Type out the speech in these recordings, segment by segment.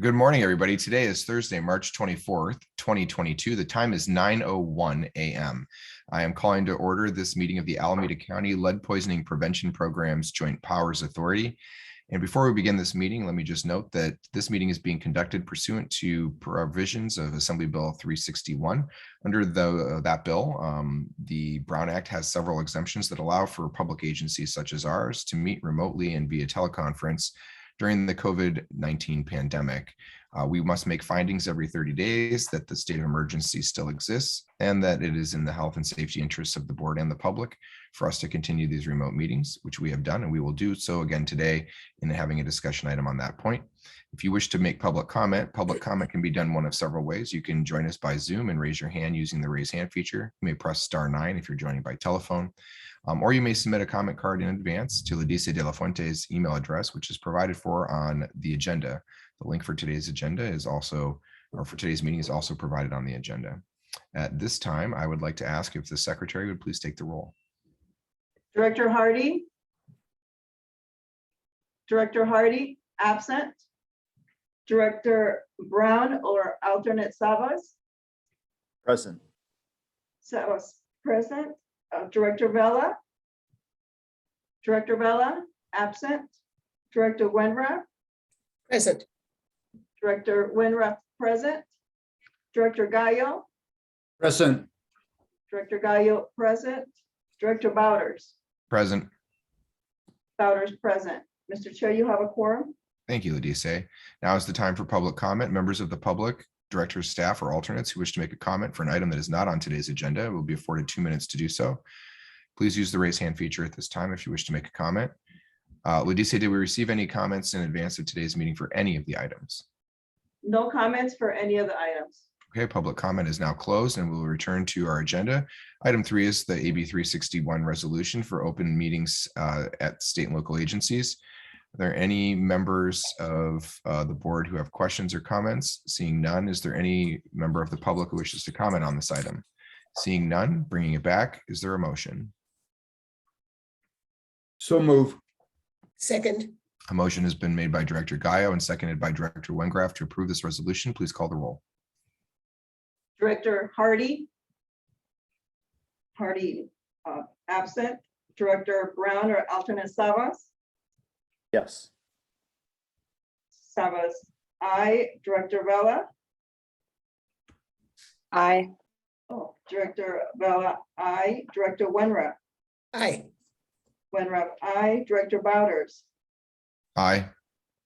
Good morning, everybody. Today is Thursday, March 24th, 2022. The time is 9:01 a.m. I am calling to order this meeting of the Alameda County Lead Poisoning Prevention Program's Joint Powers Authority. And before we begin this meeting, let me just note that this meeting is being conducted pursuant to provisions of Assembly Bill 361. Under that bill, the Brown Act has several exemptions that allow for public agencies such as ours to meet remotely and via teleconference during the COVID-19 pandemic. We must make findings every 30 days that the state of emergency still exists and that it is in the health and safety interests of the board and the public for us to continue these remote meetings, which we have done, and we will do so again today in having a discussion item on that point. If you wish to make public comment can be done one of several ways. You can join us by Zoom and raise your hand using the raise hand feature. You may press *9 if you're joining by telephone. Or you may submit a comment card in advance to Ladice de la Fuente's email address, which is provided for on the agenda. The link for today's agenda is also, or for today's meeting is also provided on the agenda. At this time, I would like to ask if the secretary would please take the roll. Director Hardy? Director Hardy, absent. Director Brown or alternate Savas? Present. Savas, present. Director Vela? Director Vela, absent. Director Wenra? Present. Director Wenra, present. Director Gallo? Present. Director Gallo, present. Director Bowders? Present. Bowders, present. Mr. Chair, you have a quorum. Thank you, Ladice. Now is the time for public comment. Members of the public, directors, staff, or alternates who wish to make a comment for an item that is not on today's agenda will be afforded 2 minutes to do so. Please use the raise hand feature at this time if you wish to make a comment. Ladice, did we receive any comments in advance of today's meeting for any of the items? No comments for any of the items. Okay, public comment is now closed and we'll return to our agenda. Item 3 is the AB 361 resolution for open meetings at state and local agencies. Are there any members of the board who have questions or comments? Seeing none, is there any member of the public who wishes to comment on this item? Seeing none, bringing it back, is there a motion? So move. Second. A motion has been made by Director Gallo and seconded by Director Wengraf to approve this resolution. Please call the roll. Director Hardy? Hardy, absent. Director Brown or alternate Savas? Yes. Savas, aye. Director Vela? Aye. Oh, Director Vela, aye. Director Wenra? Aye. Wenra, aye. Director Bowders? Aye.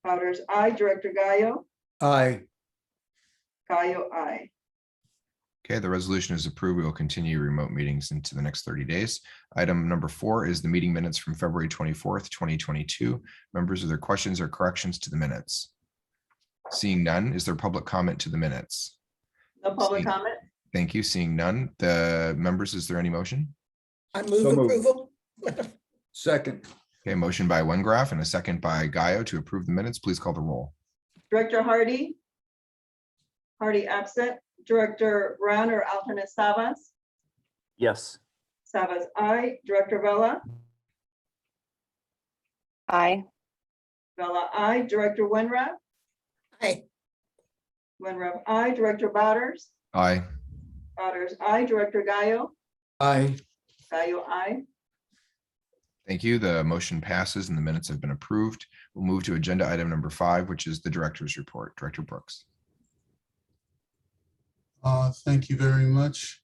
Bowders, aye. Director Gallo? Aye. Gallo, aye. Okay, the resolution is approved. We will continue remote meetings into the next 30 days. Item number 4 is the meeting minutes from February 24th, 2022. Members, are there questions or corrections to the minutes? Seeing none, is there public comment to the minutes? No public comment? Thank you. Seeing none, the members, is there any motion? I move So moved. approval. Second. Okay, motion by Wengraf and a second by Gallo to approve the minutes. Please call the roll. Director Hardy? Hardy, absent. Director Brown or alternate Savas? Yes. Savas, aye. Director Vela? Aye. Vela, aye. Director Wenra? Aye. Wenra, aye. Director Bowders? Aye. Bowders, aye. Director Gallo? Aye. Gallo, aye. Thank you. The motion passes and the minutes have been approved. We'll move to agenda item number 5, which is the director's report. Director Brooks. Thank you very much.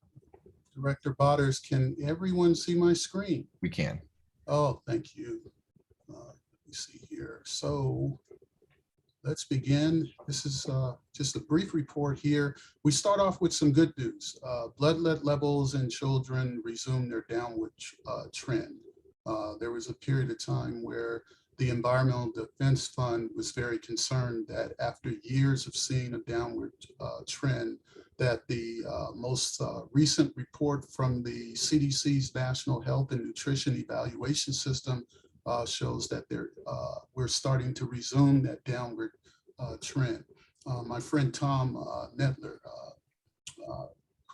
Director Bowders, can everyone see my screen? We can. Oh, thank you. Let me see here. So let's begin. This is just a brief report here. We start off with some good news. Blood lead levels in children resumed their downward trend. There was a period of time where the Environmental Defense Fund was very concerned that after years of seeing a downward trend, that the most recent report from the CDC's National Health and Nutrition Evaluation System shows that we're starting to resume that downward trend. My friend Tom Nedler,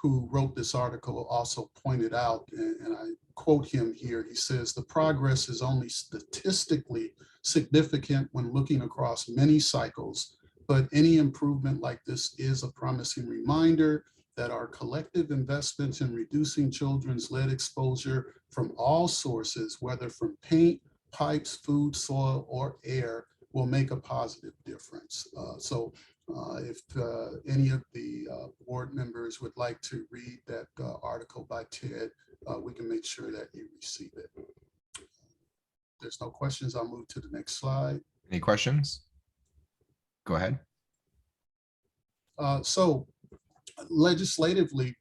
who wrote this article, also pointed out, and I quote him here, he says, "The progress is only statistically significant when looking across many cycles but any improvement like this is a promising reminder that our collective investments in reducing children's lead exposure from all sources, whether from paint, pipes, food, soil, or air, will make a positive difference. If any of the board members would like to read that article by Ted, we can make sure that you receive it. There's no questions. I'll move to the next slide. Any questions? Go ahead. So legislatively,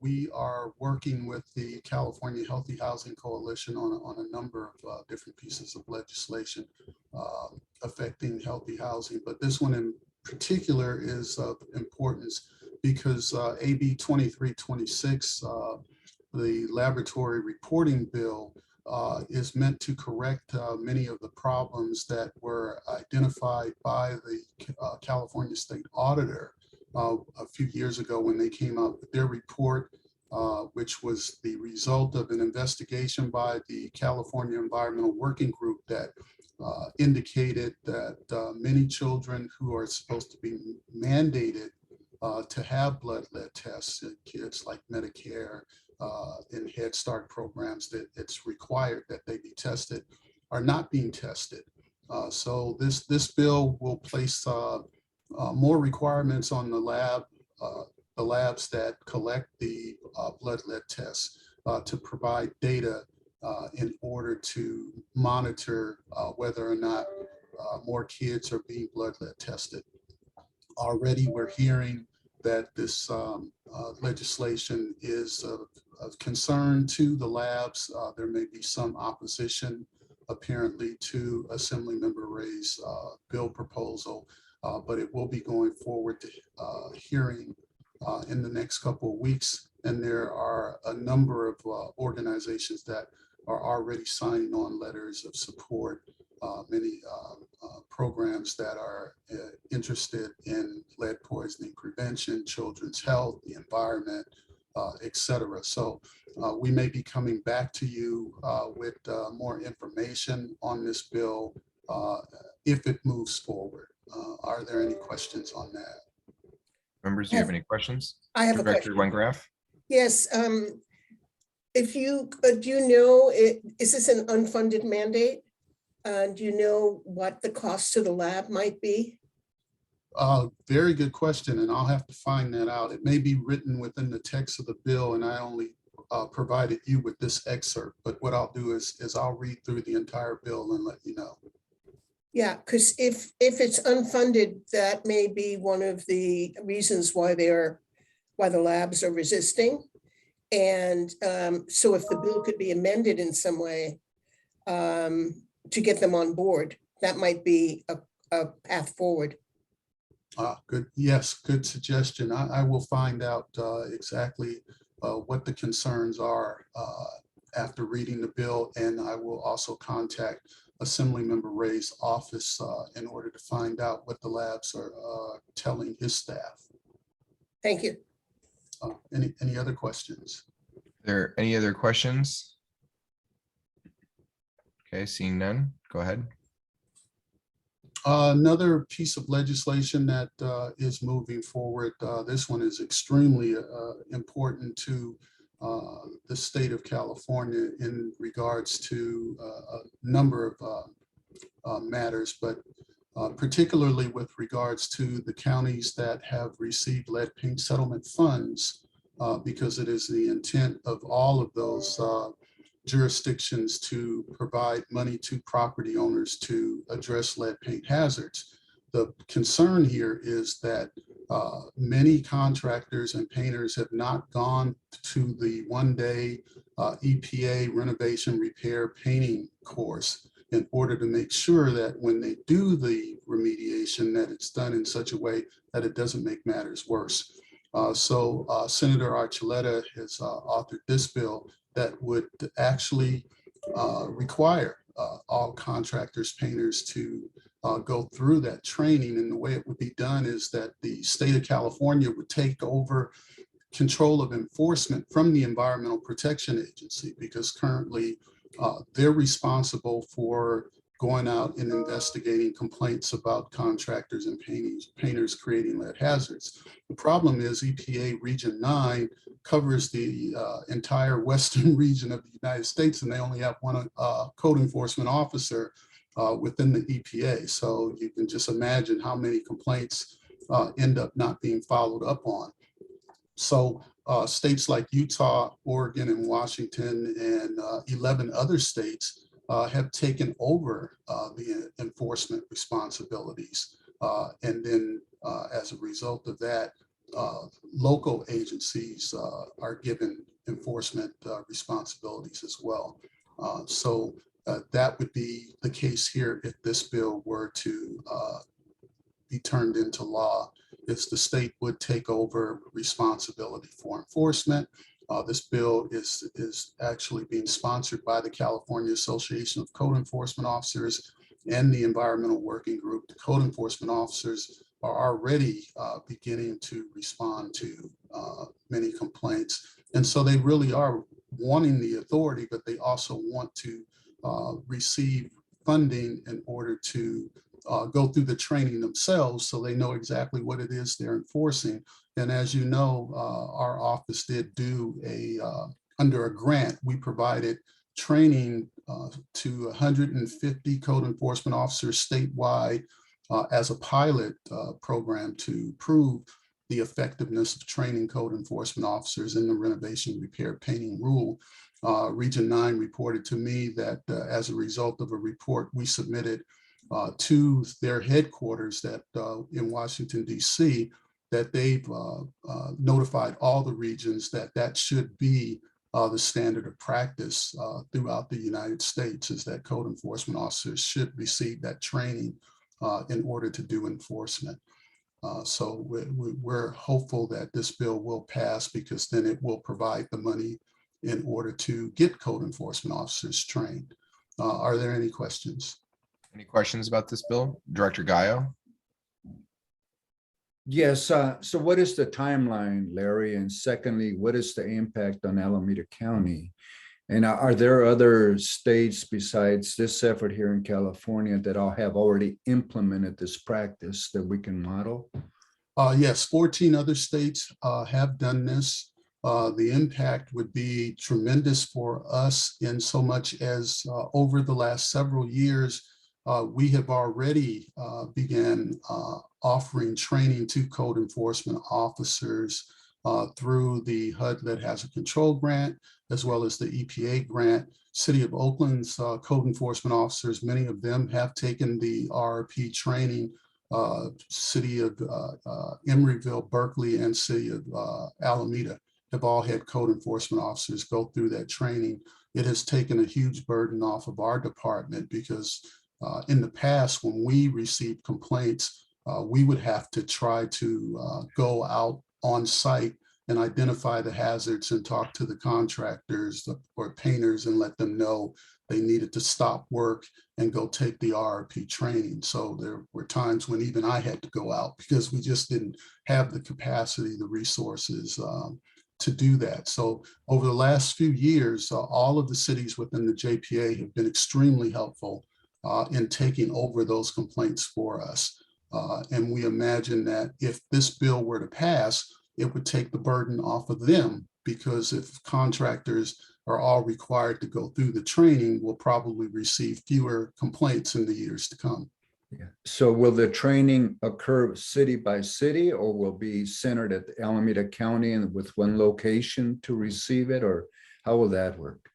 we are working with the California Healthy Housing Coalition on a number of different pieces of legislation affecting healthy housing. But this one in particular is of importance because AB 2326, the laboratory reporting bill, is meant to correct many of the problems that were identified by the California State Auditor a few years ago when they came out with their report, which was the result of an investigation by the California Environmental Working Group that indicated that many children who are supposed to be mandated to have blood lead tests, kids like Medicare and Head Start programs that it's required that they be tested, are not being tested. So this bill will place more requirements on the labs that collect the blood lead tests to provide data in order to monitor whether or not more kids are being blood lead tested. Already we're hearing that this legislation is of concern to the labs. There may be some opposition apparently to Assemblymember Ray's bill proposal, but it will be going forward to hearing in the next couple of weeks. And there are a number of organizations that are already signing on letters of support, many programs that are interested in lead poisoning prevention, children's health, the environment, et cetera. So we may be coming back to you with more information on this bill if it moves forward. Are there any questions on that? Members, do you have any questions? I have a Director question. Wengraf? Yes, if you, do you know, is this an unfunded mandate? Do you know what the cost to the lab might be? Very good question, and I'll have to find that out. It may be written within the text of the bill, and I only provided you with this excerpt, but what I'll do is I'll read through the entire bill and let you know. Yeah, because if it's unfunded, that may be one of the reasons why the labs are resisting. And so if the bill could be amended in some way to get them on board, that might be a path forward. Good. Yes, good suggestion. I will find out exactly what the concerns are after reading the bill, and I will also contact Assemblymember Ray's office in order to find out what the labs are telling his staff. Thank you. Any other questions? Are there any other questions? Okay, seeing none, go ahead. Another piece of legislation that is moving forward. This one is extremely important to the state of California in regards to a number of matters, but particularly with regards to the counties that have received lead paint settlement funds, because it is the intent of all of those jurisdictions to provide money to property owners to address lead paint hazards. The concern here is that many contractors and painters have not gone to the one-day EPA renovation repair painting course in order to make sure that when they do the remediation, that it's done in such a way that it doesn't make matters worse. So Senator Archuleta has authored this bill that would actually require all contractors, painters to go through that training. And the way it would be done is that the state of California would take over control of enforcement from the Environmental Protection Agency, because currently they're responsible for going out and investigating complaints about contractors and painters creating lead hazards. The problem is EPA Region 9 covers the entire western region of the United States, and they only have one code enforcement officer within the EPA. So you can just imagine how many complaints end up not being followed up on. So states like Utah, Oregon, and Washington, and 11 other states have taken over the enforcement responsibilities. And then as a result of that, local agencies are given enforcement responsibilities as well. So that would be the case here if this bill were to be turned into law, is the state would take over responsibility for enforcement. This bill is actually being sponsored by the California Association of Code Enforcement Officers and the Environmental Working Group. The code enforcement officers are already beginning to respond to many complaints. And so they really are wanting the authority, but they also want to receive funding in order to go through the training themselves so they know exactly what it is they're enforcing. And as you know, our office did do under a grant, we provided training to 150 code enforcement officers statewide as a pilot program to prove the effectiveness of training code enforcement officers in the renovation, repair, painting rule. Region 9 reported to me that as a result of a report we submitted to their headquarters that in Washington, D.C., that they've notified all the regions that that should be the standard of practice throughout the United States, is that code enforcement officers should receive that training in order to do enforcement. So we're hopeful that this bill will pass, because then it will provide the money in order to get code enforcement officers trained. Are there any questions? Any questions about this bill? Director Gaio? Yes. So what is the timeline, Larry? And secondly, what is the impact on Alameda County? And are there other states besides this effort here in California that all have already implemented this practice that we can model? Yes, 14 other states have done this. The impact would be tremendous for us in so much as over the last several years, we have already began offering training to code enforcement officers through the HUD Lead Hazard Control Grant, as well as the EPA grant. City of Oakland's code enforcement officers, many of them have taken the RRP training. City of Emeryville, Berkeley, and City of Alameda have all had code enforcement officers go through that training. It has taken a huge burden off of our department, because in the past, when we received complaints, we would have to try to go out on site and identify the hazards and talk to the contractors or painters and let them know they needed to stop work and go take the RRP training. So there were times when even I had to go out, because we just didn't have the capacity, the resources to do that. So over the last few years, all of the cities within the JPA have been extremely helpful in taking over those complaints for us. And we imagine that if this bill were to pass, it would take the burden off of them, because if contractors are all required to go through the training, we'll probably receive fewer complaints in the years to come. Yeah. So will the training occur city by city, or will be centered at Alameda County and with one location to receive it, or how will that work?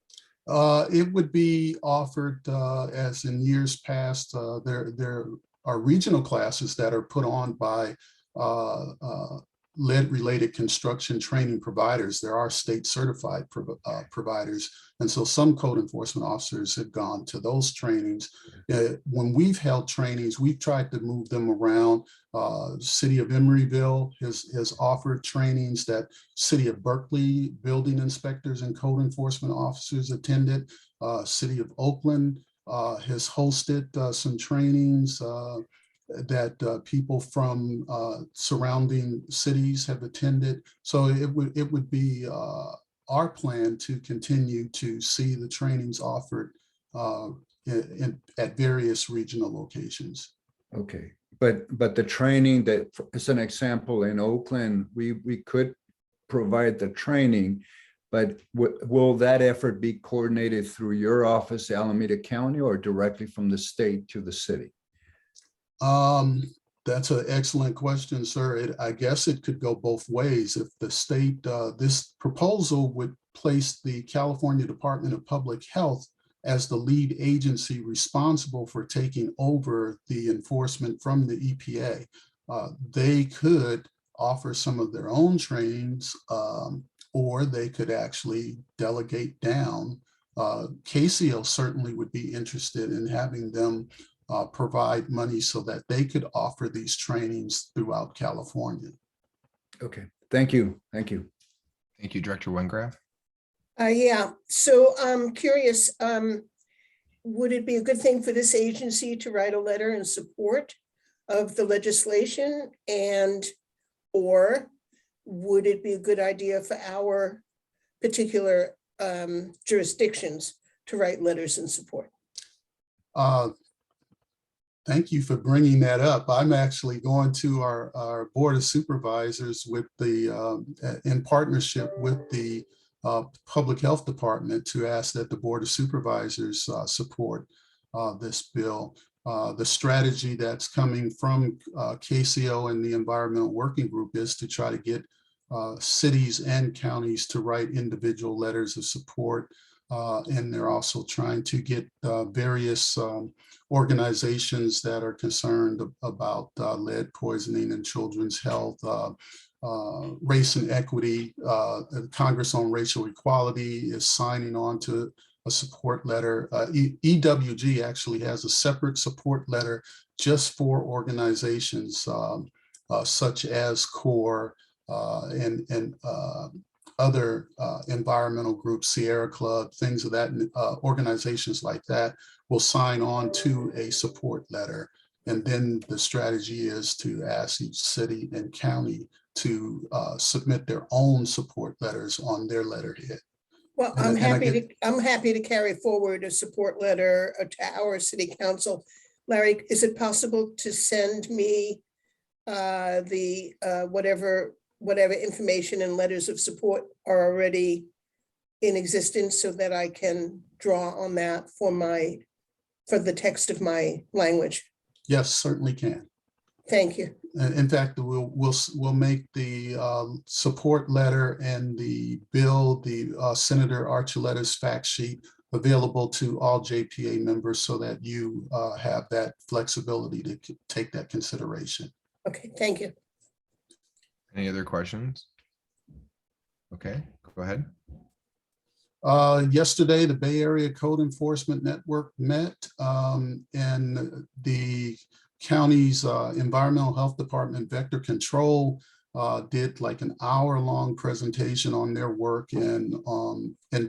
It would be offered as in years past. There are regional classes that are put on by lead-related construction training providers. There are state certified providers. And so some code enforcement officers have gone to those trainings. When we've held trainings, we've tried to move them around. City of Emeryville has offered trainings that City of Berkeley building inspectors and code enforcement officers attended. City of Oakland has hosted some trainings that people from surrounding cities have attended. So it would be our plan to continue to see the trainings offered at various regional locations. Okay, but the training that, as an example, in Oakland, we could provide the training, but will that effort be coordinated through your office, Alameda County, or directly from the state to the city? That's an excellent question, sir. I guess it could go both ways. If the state, this proposal would place the California Department of Public Health as the lead agency responsible for taking over the enforcement from the EPA. They could offer some of their own trainings, or they could actually delegate down. KCO certainly would be interested in having them provide money so that they could offer these trainings throughout California. Okay, thank you. Thank you. Thank you, Director Wengraf. Yeah, so I'm curious, would it be a good thing for this agency to write a letter in support of the legislation, or would it be a good idea for our particular jurisdictions to write letters in support? Thank you for bringing that up. I'm actually going to our Board of Supervisors with in partnership with the Public Health Department to ask that the Board of Supervisors support this bill. The strategy that's coming from KCO and the Environmental Working Group is to try to get cities and counties to write individual letters of support. And they're also trying to get various organizations that are concerned about lead poisoning and children's health, race and equity. Congress on Racial Equality is signing on to a support letter. EWG actually has a separate support letter just for organizations such as CORE and other environmental groups, Sierra Club, things of that, organizations like that will sign on to a support letter. And then the strategy is to ask each city and county to submit their own support letters on their letterhead. Well, I'm happy to carry forward a support letter to our city council. Larry, is it possible to send me whatever information and letters of support are already in existence so that I can draw on that for the text of my language? Yes, certainly can. Thank you. In fact, we'll make the support letter and the bill, the Senator Archuletta's fact sheet, available to all JPA members so that you have that flexibility to take that consideration. Okay, thank you. Any other questions? Okay, go ahead. Yesterday, the Bay Area Code Enforcement Network met, and the county's Environmental Health Department Vector Control did like an hour-long presentation on their work and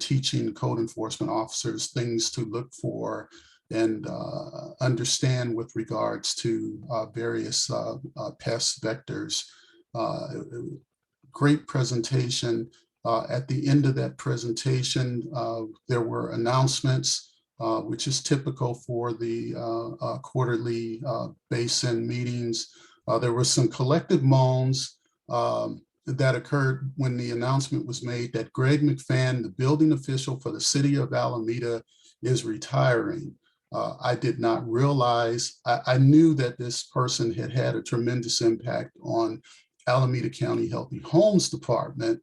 teaching code enforcement officers things to look for and understand with regards to various pest vectors. Great presentation. At the end of that presentation, there were announcements, which is typical for the quarterly basin meetings. There were some collective moans that occurred when the announcement was made that Greg McFadden, the building official for the city of Alameda, is retiring. I did not realize, I knew that this person had had a tremendous impact on Alameda County Healthy Homes Department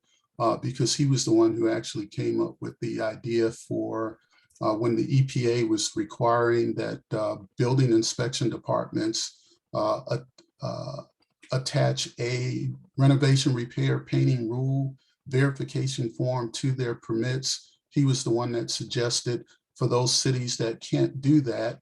because he was the one who actually came up with the idea for when the EPA was requiring that building inspection departments attach a renovation, repair, painting rule verification form to their permits. He was the one that suggested for those cities that can't do that,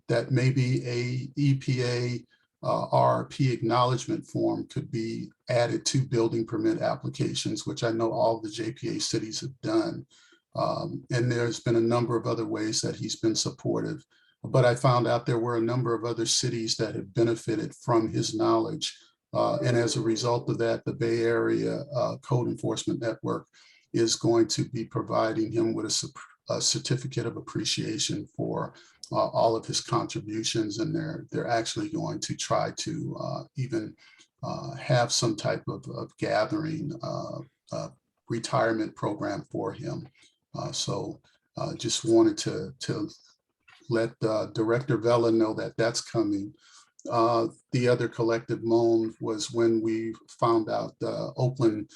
that maybe a EPA RRP acknowledgement form could be added to building permit applications, which I know all the JPA cities have done. And there's been a number of other ways that he's been supportive. But I found out there were a number of other cities that have benefited from his knowledge. And as a result of that, the Bay Area Code Enforcement Network is going to be providing him with a certificate of appreciation for all of his contributions, and they're actually going to try to even have some type of gathering retirement program for him. So just wanted to let Director Vela know that that's coming. The other collective moan was when we found out the Oakland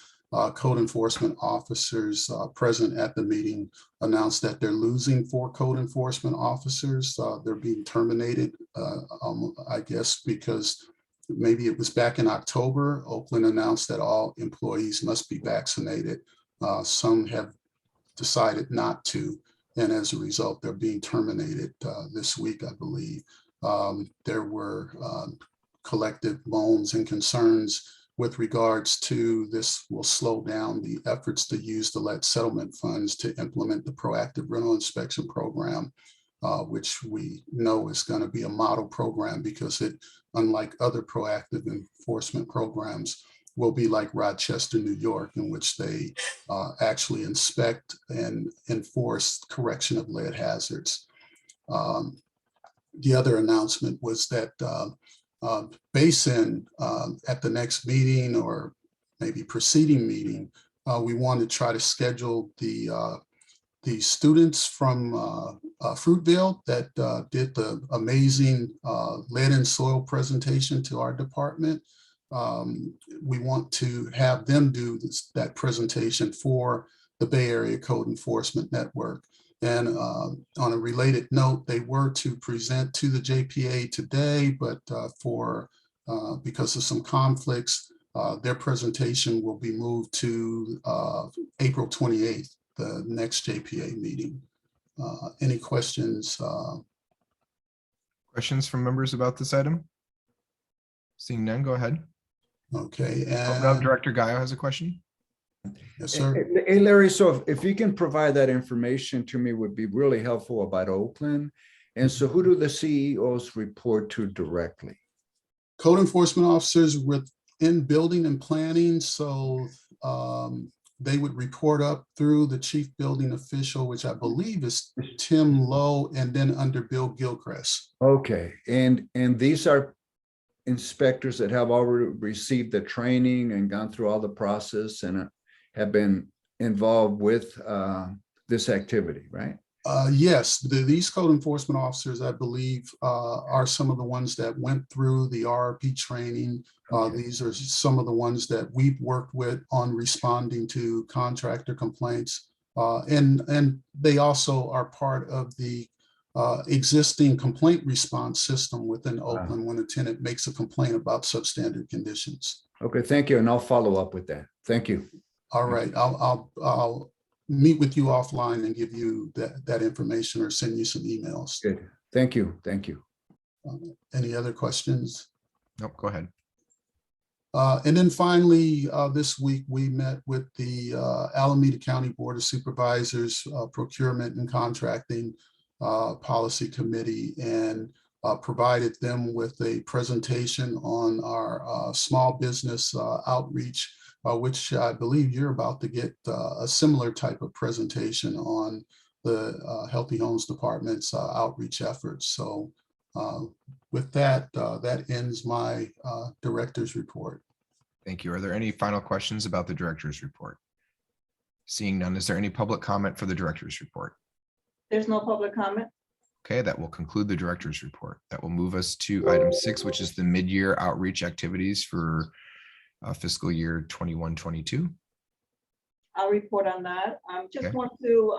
code enforcement officers present at the meeting announced that they're losing 4 code enforcement officers. They're being terminated, I guess, because maybe it was back in October. Oakland announced that all employees must be vaccinated. Some have decided not to, and as a result, they're being terminated this week, I believe. There were collective moans and concerns with regards to this will slow down the efforts to use the lead settlement funds to implement the proactive rental inspection program, which we know is going to be a model program because it, unlike other proactive enforcement programs, will be like Rochester, New York, in which they actually inspect and enforce correction of lead hazards. The other announcement was that Basin at the next meeting or maybe preceding meeting, we want to try to schedule the students from Fruitville that did the amazing lead and soil presentation to our department. We want to have them do that presentation for the Bay Area Code Enforcement Network. And on a related note, they were to present to the JPA today, but because of some conflicts, their presentation will be moved to April 28th, the next JPA meeting. Any questions? Questions from members about this item? Seeing none, go ahead. Okay. Oh, no, Director Gaio has a question. Yes, sir. Hey, Larry, so if you can provide that information to me would be really helpful about Oakland. And so who do the CEOs report to directly? Code enforcement officers within building and planning. So they would report up through the chief building official, which I believe is Tim Lowe, and then under Bill Gilchrist. Okay, and these are inspectors that have already received the training and gone through all the process and have been involved with this activity, right? Yes, these code enforcement officers, I believe, are some of the ones that went through the RRP training. Okay. These are some of the ones that we've worked with on responding to contractor complaints. And they also are part of the existing complaint response system within Oakland when a tenant makes a complaint about substandard conditions. Okay, thank you. And I'll follow up with that. Thank you. All right, I'll meet with you offline and give you that information or send you some emails. Good. Thank you. Thank you. Any other questions? Nope, go ahead. And then finally, this week, we met with the Alameda County Board of Supervisors, Procurement and Contracting Policy Committee, and provided them with a presentation on our small business outreach, which I believe you're about to get a similar type of presentation on the Healthy Homes Department's outreach efforts. So with that, that ends my director's report. Thank you. Are there any final questions about the director's report? Seeing none, is there any public comment for the director's report? There's no public comment. Okay, that will conclude the director's report. That will move us to item 6, which is the mid-year outreach activities for fiscal year 21-22. I'll report on that. Just Okay. want to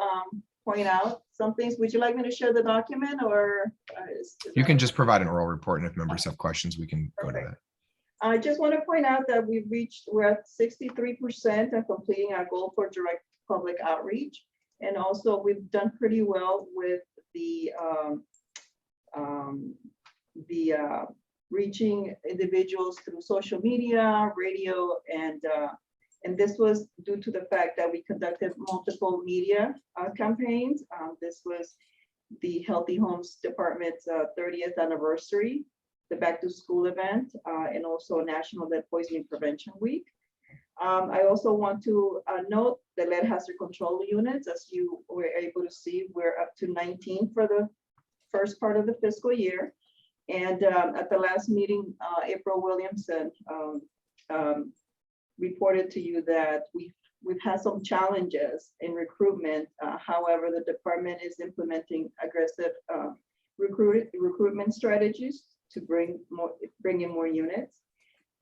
point out some things. Would you like me to share the document, or? You can just provide an oral report, and if members have questions, we can go to Perfect. that. I just want to point out that we're at 63% of completing our goal for direct public outreach. And also we've done pretty well with the reaching individuals through social media, radio, and this was due to the fact that we conducted multiple media campaigns. This was the Healthy Homes Department's 30th anniversary, the back to school event, and also National Lead Poisoning Prevention Week. I also want to note the lead hazard control units. As you were able to see, we're up to 19 for the first part of the fiscal year. And at the last meeting, April Williamson reported to you that we've had some challenges in recruitment. However, the department is implementing aggressive recruitment strategies to bring in more units.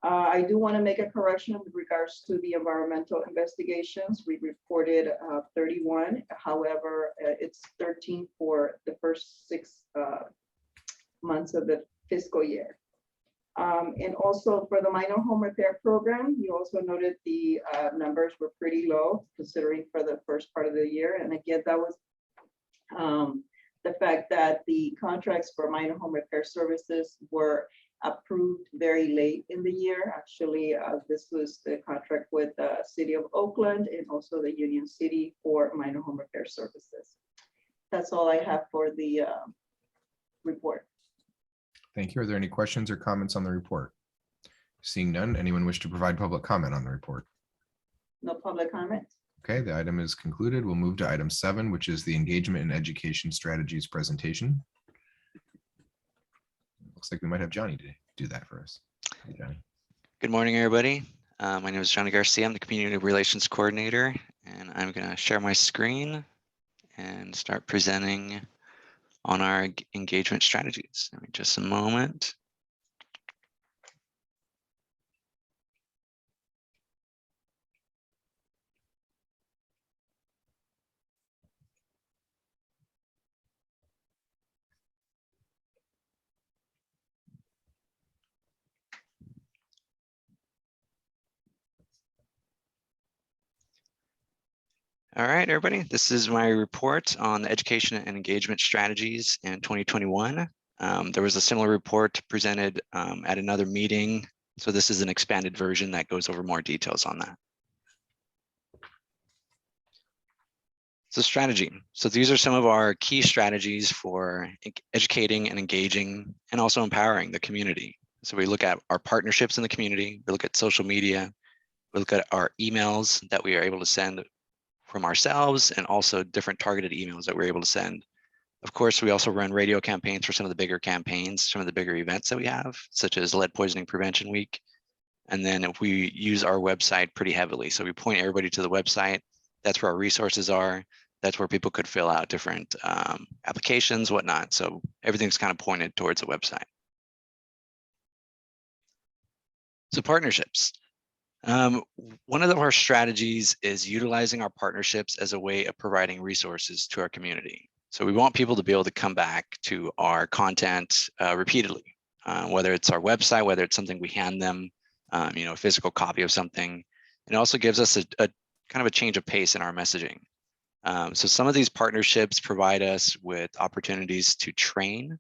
I do want to make a correction with regards to the environmental investigations. We reported 31. However, it's 13 for the first 6 months of the fiscal year. And also for the minor home repair program, you also noted the numbers were pretty low considering for the first part of the year. And again, that was the fact that the contracts for minor home repair services were approved very late in the year. Actually, this was the contract with the City of Oakland and also the Union City for minor home repair services. That's all I have for the report. Thank you. Are there any questions or comments on the report? Seeing none, anyone wish to provide public comment on the report? No public comment. Okay, the item is concluded. We'll move to item 7, which is the engagement and education strategies presentation. Looks like we might have Johnny to do that for us. Hi, Johnny. Good morning, everybody. My name is Johnny Garcia. I'm the Community Relations Coordinator, and I'm going to share my screen and start presenting on our engagement strategies. Give me just a moment. All right, everybody, this is my report on the education and engagement strategies in 2021. There was a similar report presented at another meeting. So this is an expanded version that goes over more details on that. So strategy. So these are some of our key strategies for educating and engaging and also empowering the community. So we look at our partnerships in the community, we look at social media, we look at our emails that we are able to send from ourselves and also different targeted emails that we're able to send. Of course, we also run radio campaigns for some of the bigger campaigns, some of the bigger events that we have, such as Lead Poisoning Prevention Week. And then if we use our website pretty heavily. So we point everybody to the website. That's where our resources are. That's where people could fill out different applications, whatnot. So everything's kind of pointed towards the website. So partnerships. One of our strategies is utilizing our partnerships as a way of providing resources to our community. So we want people to be able to come back to our content repeatedly, whether it's our website, whether it's something we hand them, a physical copy of something. It also gives us a kind of a change of pace in our messaging. So some of these partnerships provide us with opportunities to train.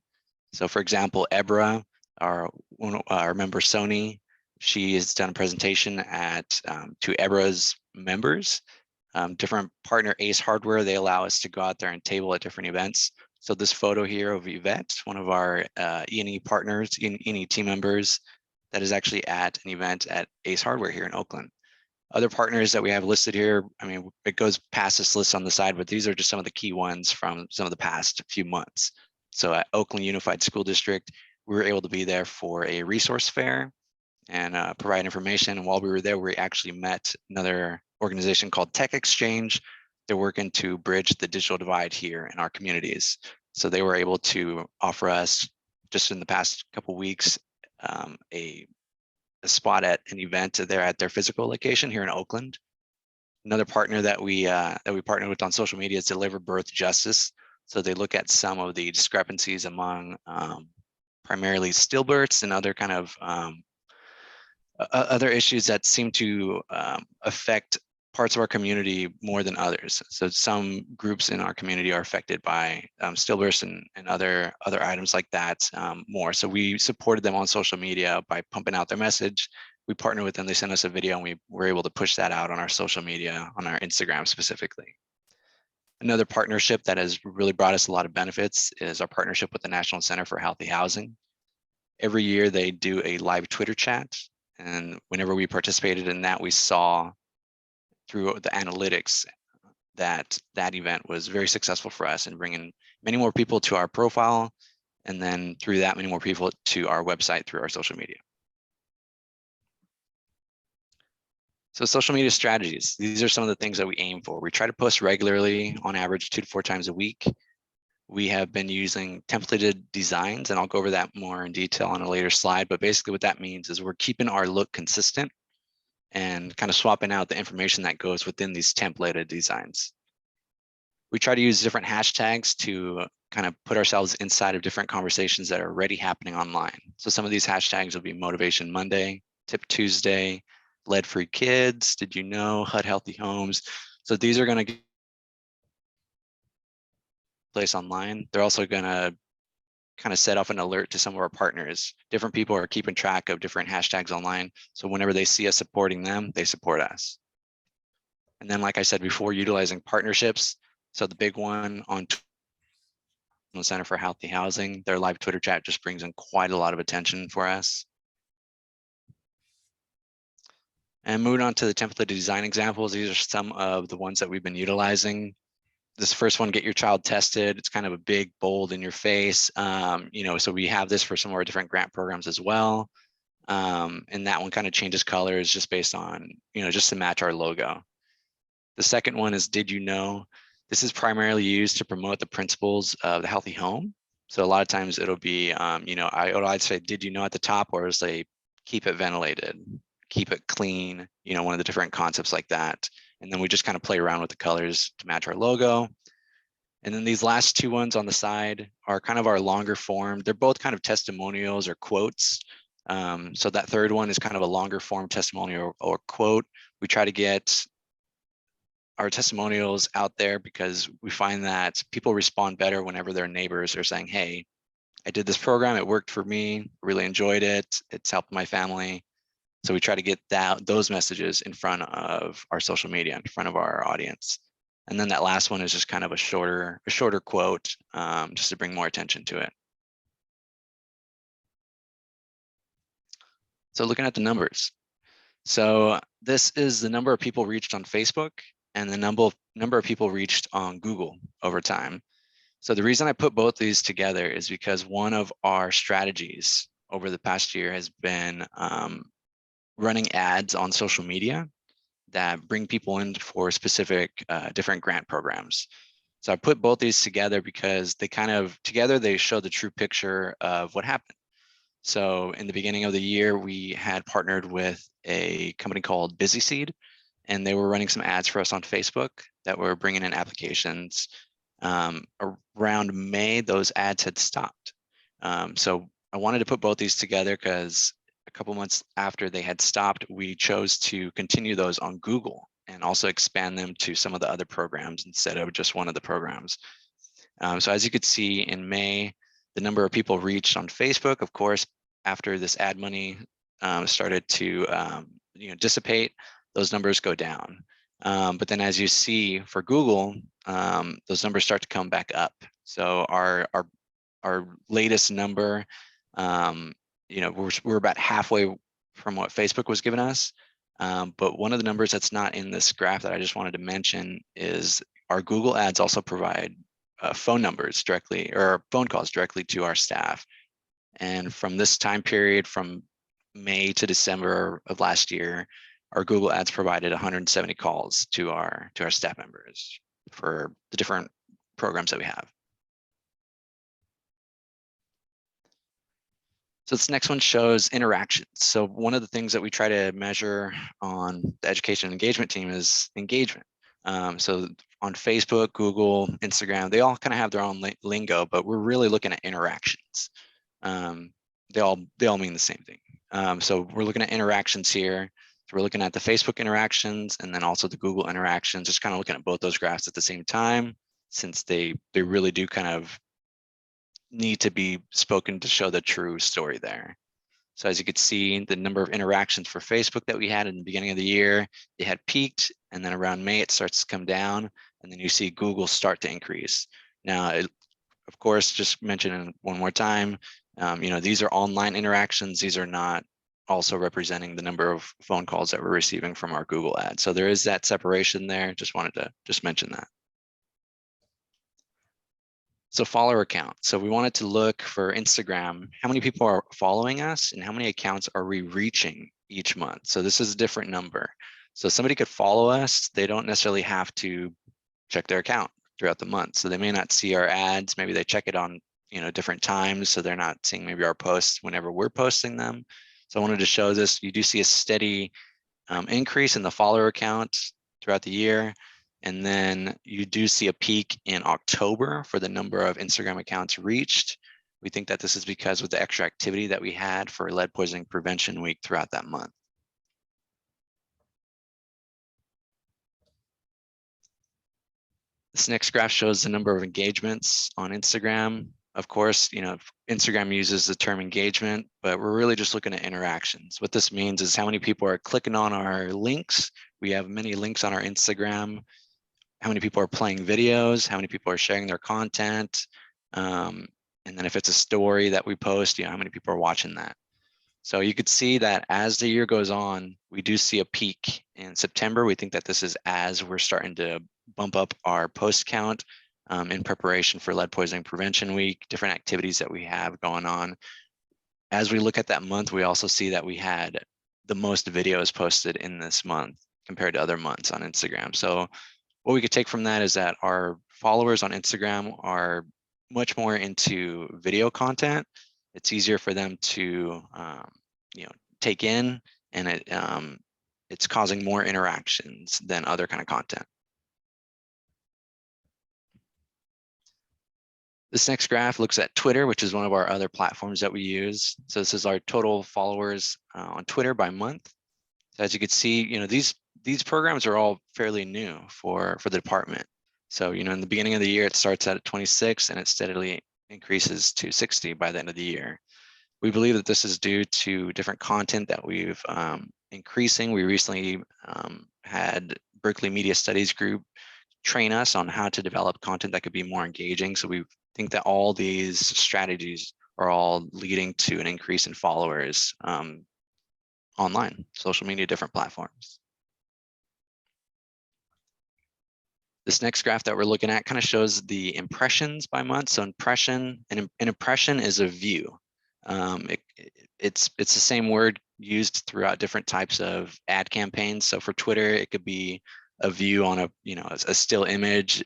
So for example, EBRA, our member Sony, she has done a presentation to EBRA's members. Different partner Ace Hardware, they allow us to go out there and table at different events. So this photo here of Yvette, one of our E&E partners, E&E team members, that is actually at an event at Ace Hardware here in Oakland. Other partners that we have listed here, I mean, it goes past this list on the side, but these are just some of the key ones from some of the past few months. So at Oakland Unified School District, we were able to be there for a resource fair and provide information. And while we were there, we actually met another organization called Tech Exchange. They're working to bridge the digital divide here in our communities. So they were able to offer us, just in the past couple of weeks, a spot at an event there at their physical location here in Oakland. Another partner that we partnered with on social media is Deliver Birth Justice. So they look at some of the discrepancies among primarily stillbirths and other kind of other issues that seem to affect parts of our community more than others. So some groups in our community are affected by stillbirths and other items like that more. So we supported them on social media by pumping out their message. We partnered with them, they sent us a video, and we were able to push that out on our social media, on our Instagram specifically. Another partnership that has really brought us a lot of benefits is our partnership with the National Center for Healthy Housing. Every year they do a live Twitter chat. And whenever we participated in that, we saw through the analytics that that event was very successful for us in bringing many more people to our profile, and then through that, many more people to our website through our social media. So social media strategies, these are some of the things that we aim for. We try to post regularly, on average 2 to 4 times a week. We have been using templated designs, and I'll go over that more in detail on a later slide. But basically what that means is we're keeping our look consistent and kind of swapping out the information that goes within these templated designs. We try to use different hashtags to kind of put ourselves inside of different conversations that are already happening online. So some of these hashtags will be Motivation Monday, Tip Tuesday, Lead-Free Kids, Did You Know, HUD Healthy Homes. So these are going to place online. They're also going to kind of set off an alert to some of our partners. Different people are keeping track of different hashtags online. So whenever they see us supporting them, they support us. And then, like I said before, utilizing partnerships. So the big one on the Center for Healthy Housing, their live Twitter chat just brings in quite a lot of attention for us. And moving on to the template design examples, these are some of the ones that we've been utilizing. This first one, get your child tested. It's kind of a big, bold, in your face. So we have this for some of our different grant programs as well. And that one kind of changes colors just based on, just to match our logo. The second one is, did you know? This is primarily used to promote the principles of the healthy home. So a lot of times it'll be, I'd say, did you know at the top, or is they keep it ventilated, keep it clean, one of the different concepts like that. And then we just kind of play around with the colors to match our logo. And then these last two ones on the side are kind of our longer form. They're both kind of testimonials or quotes. So that third one is kind of a longer form testimonial or quote. We try to get our testimonials out there because we find that people respond better whenever their neighbors are saying, hey, I did this program, it worked for me, really enjoyed it, it's helped my family. So we try to get those messages in front of our social media, in front of our audience. And then that last one is just kind of a shorter quote, just to bring more attention to it. So looking at the numbers. So this is the number of people reached on Facebook and the number of people reached on Google over time. So the reason I put both these together is because one of our strategies over the past year has been running ads on social media that bring people in for specific different grant programs. So I put both these together because they together they show the true picture of what happened. So in the beginning of the year, we had partnered with a company called Busy Seed, and they were running some ads for us on Facebook that were bringing in applications. Around May, those ads had stopped. So I wanted to put both these together because a couple months after they had stopped, we chose to continue those on Google and also expand them to some of the other programs instead of just one of the programs. So as you could see in May, the number of people reached on Facebook, of course, after this ad money started to dissipate, those numbers go down. But then as you see for Google, those numbers start to come back up. So our latest number, we're about halfway from what Facebook was giving us. But one of the numbers that's not in this graph that I just wanted to mention is our Google ads also provide phone numbers directly, or phone calls directly to our staff. And from this time period, from May to December of last year, our Google ads provided 170 calls to our staff members for the different programs that we have. So this next one shows interactions. So one of the things that we try to measure on the education and engagement team is engagement. So on Facebook, Google, Instagram, they all kind of have their own lingo, but we're really looking at interactions. They all mean the same thing. So we're looking at interactions here. So we're looking at the Facebook interactions and then also the Google interactions, just kind of looking at both those graphs at the same time, since they really do kind of need to be spoken to show the true story there. So as you could see, the number of interactions for Facebook that we had in the beginning of the year, it had peaked, and then around May it starts to come down, and then you see Google start to increase. Now, of course, just mentioning one more time, these are online interactions. These are not also representing the number of phone calls that we're receiving from our Google ads. So there is that separation there. Just wanted to mention that. So follower count. So we wanted to look for Instagram, how many people are following us and how many accounts are we reaching each month. So this is a different number. So somebody could follow us. They don't necessarily have to check their account throughout the month. So they may not see our ads. Maybe they check it on, different times. So they're not seeing maybe our posts whenever we're posting them. So I wanted to show this. You do see a steady increase in the follower count throughout the year. And then you do see a peak in October for the number of Instagram accounts reached. We think that this is because of the extra activity that we had for Lead Poisoning Prevention Week throughout that month. This next graph shows the number of engagements on Instagram. Of course, Instagram uses the term engagement, but we're really just looking at interactions. What this means is how many people are clicking on our links. We have many links on our Instagram. How many people are playing videos, how many people are sharing their content. And then if it's a story that we post, how many people are watching that. So you could see that as the year goes on, we do see a peak in September. We think that this is as we're starting to bump up our post count in preparation for Lead Poisoning Prevention Week, different activities that we have going on. As we look at that month, we also see that we had the most videos posted in this month compared to other months on Instagram. So what we could take from that is that our followers on Instagram are much more into video content. It's easier for them to, take in, and it's causing more interactions than other kind of content. This next graph looks at Twitter, which is one of our other platforms that we use. So this is our total followers on Twitter by month. So as you can see, these programs are all fairly new for the department. So, in the beginning of the year, it starts at 26 and it steadily increases to 60 by the end of the year. We believe that this is due to different content that we've increasing. We recently had Berkeley Media Studies Group train us on how to develop content that could be more engaging. So we think that all these strategies are all leading to an increase in followers online, social media, different platforms. This next graph that we're looking at kind of shows the impressions by month. So an impression is a view. It's the same word used throughout different types of ad campaigns. So for Twitter, it could be a view on a still image.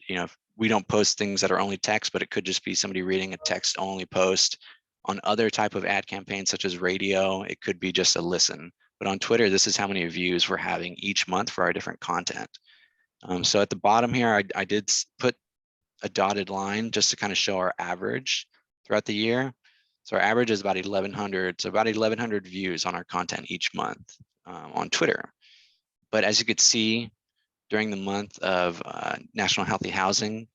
We don't post things that are only text, but it could just be somebody reading a text only post. On other type of ad campaigns, such as radio, it could be just a listen. But on Twitter, this is how many views we're having each month for our different content. So at the bottom here, I did put a dotted line just to kind of show our average throughout the year. So our average is about 1,100. So about 1,100 views on our content each month on Twitter. But as you could see, during the month of National Healthy Housing,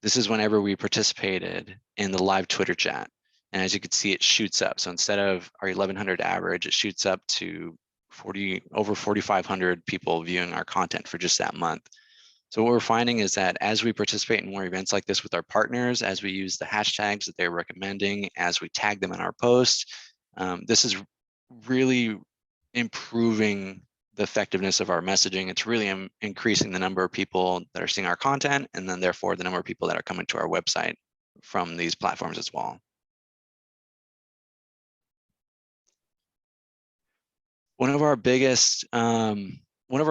this is whenever we participated in the live Twitter chat. And as you can see, it shoots up. So instead of our 1,100 average, it shoots up to over 4,500 people viewing our content for just that month. So what we're finding is that as we participate in more events like this with our partners, as we use the hashtags that they're recommending, as we tag them in our posts, this is really improving the effectiveness of our messaging. It's really increasing the number of people that are seeing our content, and then therefore the number of people that are coming to our website from these platforms as well. One of our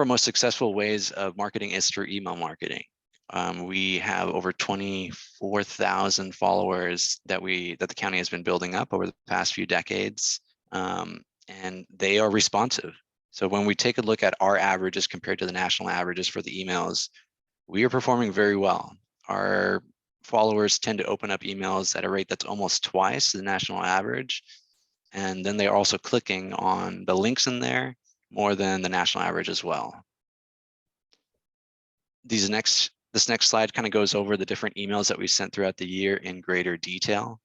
most successful ways of marketing is through email marketing. We have over 24,000 followers that the county has been building up over the past few decades, and they are responsive. So when we take a look at our averages compared to the national averages for the emails, we are performing very well. Our followers tend to open up emails at a rate that's almost twice the national average. And then they're also clicking on the links in there more than the national average as well. This next slide kind of goes over the different emails that we sent throughout the year in greater detail.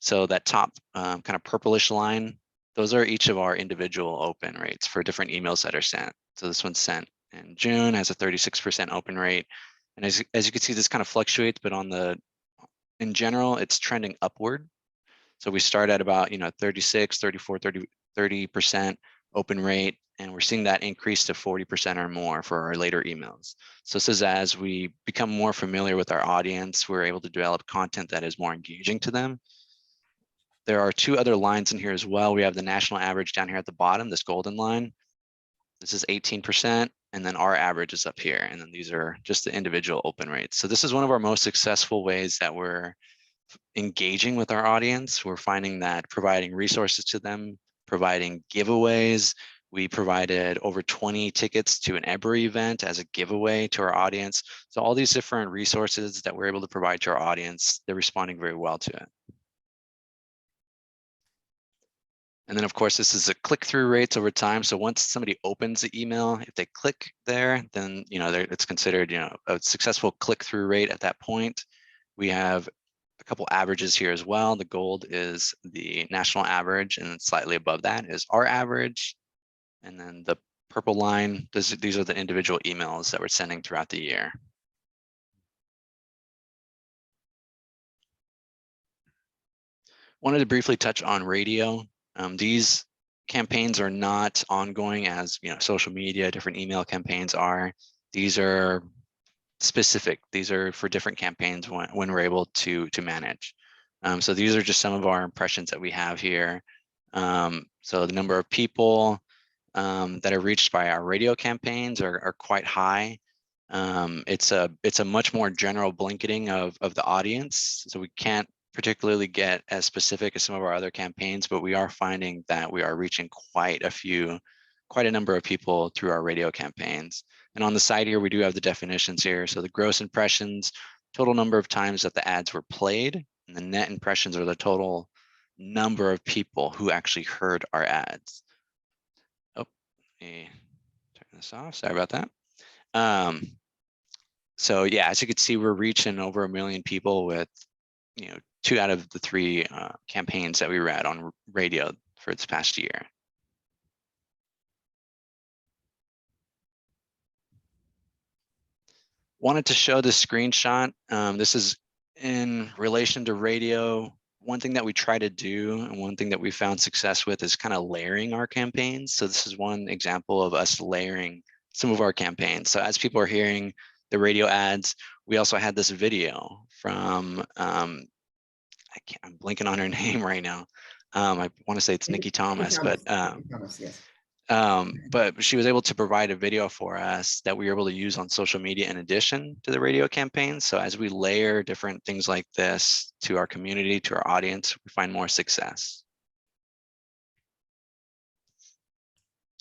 So that top kind of purplish line, those are each of our individual open rates for different emails that are sent. So this one's sent in June, has a 36% open rate. And as you can see, this kind of fluctuates, but in general, it's trending upward. So we start at about 36, 34, 30% open rate. and we're seeing that increase to 40% or more for our later emails. So this is as we become more familiar with our audience, we're able to develop content that is more engaging to them. There are two other lines in here as well. We have the national average down here at the bottom, this golden line. This is 18%, and then our average is up here. And then these are just the individual open rates. So this is one of our most successful ways that we're engaging with our audience. We're finding that providing resources to them, providing giveaways. We provided over 20 tickets to an Ebury event as a giveaway to our audience. So all these different resources that we're able to provide to our audience, they're responding very well to it. And then of course, this is a click-through rates over time. So once somebody opens the email, if they click there, then it's considered a successful click-through rate at that point. We have a couple averages here as well. The gold is the national average, and slightly above that is our average. And then the purple line, these are the individual emails that we're sending throughout the year. Wanted to briefly touch on radio. These campaigns are not ongoing as social media, different email campaigns are. These are specific. These are for different campaigns when we're able to manage. So these are just some of our impressions that we have here. So the number of people that are reached by our radio campaigns are quite high. It's a much more general blanketing of the audience. So we can't particularly get as specific as some of our other campaigns, but we are finding that we are reaching quite a number of people through our radio campaigns. And on the side here, we do have the definitions here. So the gross impressions, total number of times that the ads were played, and the net impressions are the total number of people who actually heard our ads. Oh, let me turn this off. Sorry about that. So yeah, as you can see, we're reaching over 1 million people with 2 out of the 3 campaigns that we ran on radio for this past year. Wanted to show this screenshot. This is in relation to radio. One thing that we try to do, and one thing that we found success with, is kind of layering our campaigns. So this is one example of us layering some of our campaigns. So as people are hearing the radio ads, we also had this video from I'm blanking on her name right now. I want to say it's Nikki Thomas, but she was able to provide a video for us that we were able to use on social media in addition to the radio campaign. So as we layer different things like this to our community, to our audience, we find more success.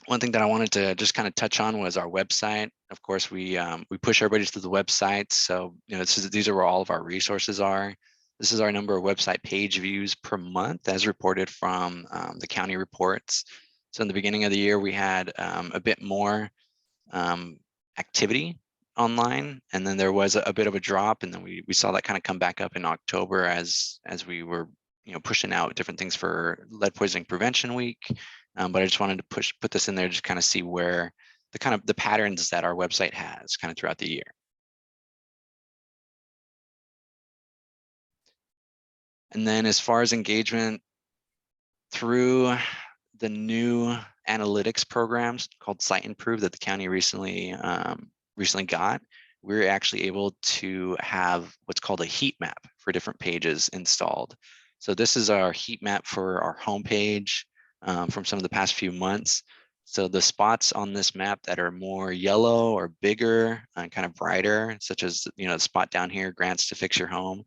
One thing that I wanted to just kind of touch on was our website. Of course, we push everybody to the website. So these are where all of our resources are. This is our number of website page views per month as reported from the county reports. So in the beginning of the year, we had a bit more activity online, and then there was a bit of a drop, and then we saw that kind of come back up in October as we were pushing out different things for Lead Poisoning Prevention Week. But I just wanted to put this in there, just kind of see where the patterns that our website has kind of throughout the year. And then as far as engagement, through the new analytics programs called Site Improve that the county recently got, we're actually able to have what's called a heat map for different pages installed. So this is our heat map for our homepage from some of the past few months. So the spots on this map that are more yellow or bigger and kind of brighter, such as the spot down here, grants to fix your home,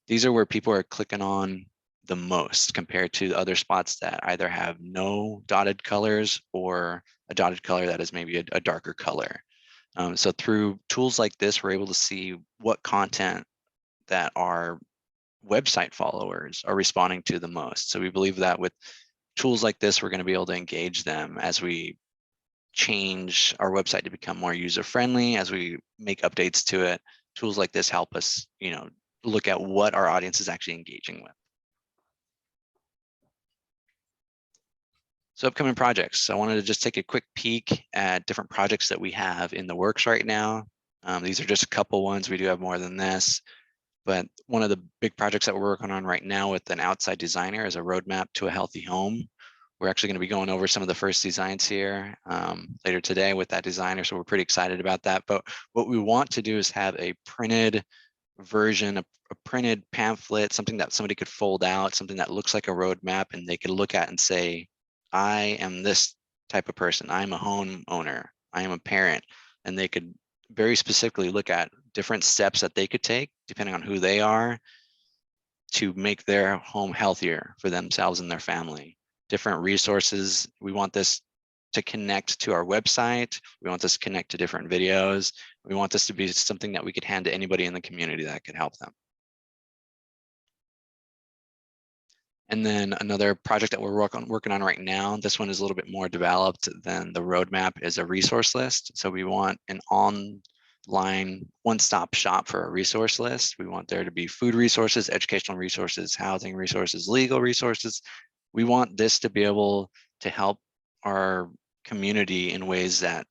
these are where people are clicking on the most compared to other spots that either have no dotted colors or a dotted color that is maybe a darker color. So through tools like this, we're able to see what content that our website followers are responding to the most. So we believe that with tools like this, we're going to be able to engage them as we change our website to become more user-friendly, as we make updates to it. Tools like this help us, look at what our audience is actually engaging with. So upcoming projects. I wanted to just take a quick peek at different projects that we have in the works right now. These are just a couple ones. We do have more than this, but one of the big projects that we're working on right now with an outside designer is a roadmap to a healthy home. We're actually going to be going over some of the first designs here later today with that designer. So we're pretty excited about that. But what we want to do is have a printed version, a printed pamphlet, something that somebody could fold out, something that looks like a roadmap and they could look at and say, I am this type of person. I'm a homeowner. I am a parent. And they could very specifically look at different steps that they could take, depending on who they are, to make their home healthier for themselves and their family. Different resources. We want this to connect to our website. We want this to connect to different videos. We want this to be something that we could hand to anybody in the community that could help them. And then another project that we're working on right now, this one is a little bit more developed than the roadmap, is a resource list. So we want an online one-stop shop for a resource list. We want there to be food resources, educational resources, housing resources, legal resources. We want this to be able to help our community in ways that,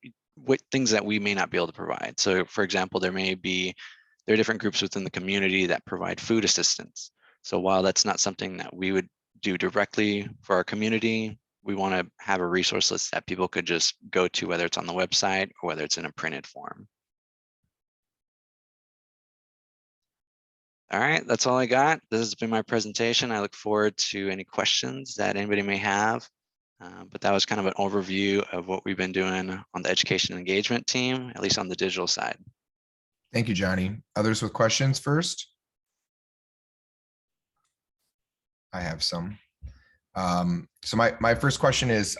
things that we may not be able to provide. So for example, there are different groups within the community that provide food assistance. So while that's not something that we would do directly for our community, we want to have a resource list that people could just go to, whether it's on the website or whether it's in a printed form. All right, that's all I got. This has been my presentation. I look forward to any questions that anybody may have. But that was kind of an overview of what we've been doing on the education and engagement team, at least on the digital side. Thank you, Johnny. Others with questions first? I have some. So my first question is,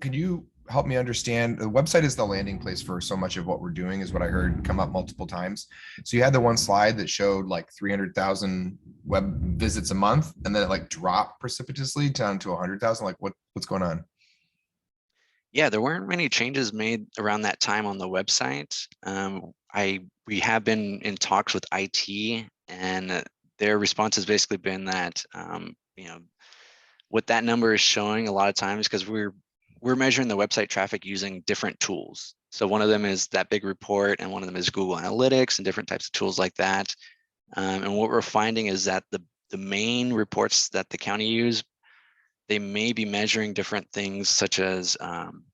could you help me understand, the website is the landing place for so much of what we're doing, is what I heard come up multiple times. So you had the one slide that showed like 300,000 web visits a month, and then it like dropped precipitously down to 100,000. Like what's going on? Yeah, there weren't many changes made around that time on the website. We have been in talks with IT, and their response has basically been that what that number is showing a lot of times, because we're measuring the website traffic using different tools. So one of them is that big report, and one of them is Google Analytics and different types of tools like that. And what we're finding is that the main reports that the county use, they may be measuring different things, such as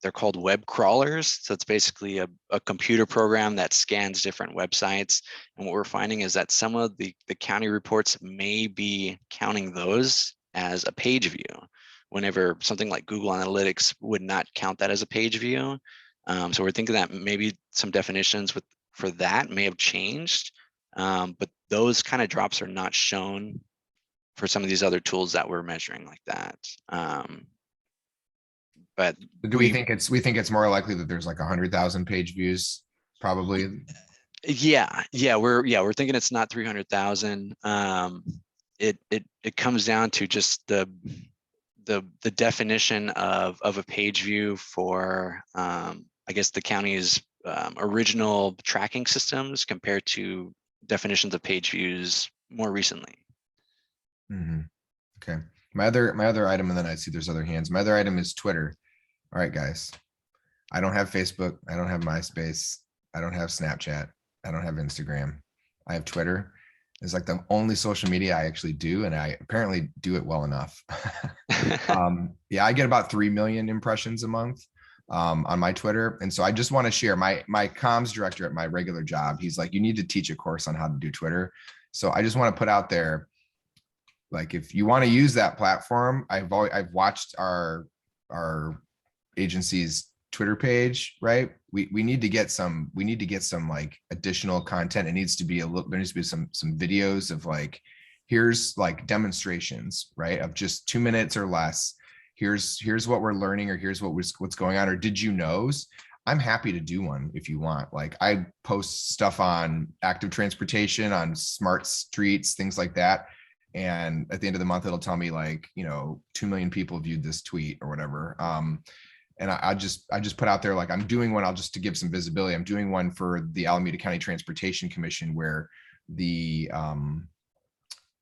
they're called web crawlers. So it's basically a computer program that scans different websites. And what we're finding is that some of the county reports may be counting those as a page view, whenever something like Google Analytics would not count that as a page view. So we're thinking that maybe some definitions for that may have changed, but those kind of drops are not shown for some of these other tools that we're measuring like that. But do we think it's more likely that there's like 100,000 page views? Probably. Yeah, we're thinking it's not 300,000. It comes down to just the definition of a page view for I guess the county's original tracking systems compared to definitions of page views more recently. Mm-hmm. Okay. My other item, and then I see there's other hands. My other item is Twitter. All right, guys. I don't have Facebook. I don't have MySpace. I don't have Snapchat. I don't have Instagram. I have Twitter. It's like the only social media I actually do, and I apparently do it well enough. Yeah, I get about 3 million impressions a month on my Twitter. And so I just want to share my comms director at my regular job. He's like, you need to teach a course on how to do Twitter. So I just want to put out there, like, if you want to use that platform, I've watched our agency's Twitter page, right? We need to get some like additional content. It needs to be there needs to be some videos of like, here's like demonstrations, right? Of just 2 minutes or less. Here's what we're learning, or here's what's going on, or did you knows? I'm happy to do one if you want. Like, I post stuff on active transportation, on smart streets, things like that. And at the end of the month, it'll tell me like, 2 million people viewed this tweet or whatever. And I just put out there, like, I'm doing one, just to give some visibility. I'm doing one for the Alameda County Transportation Commission, where the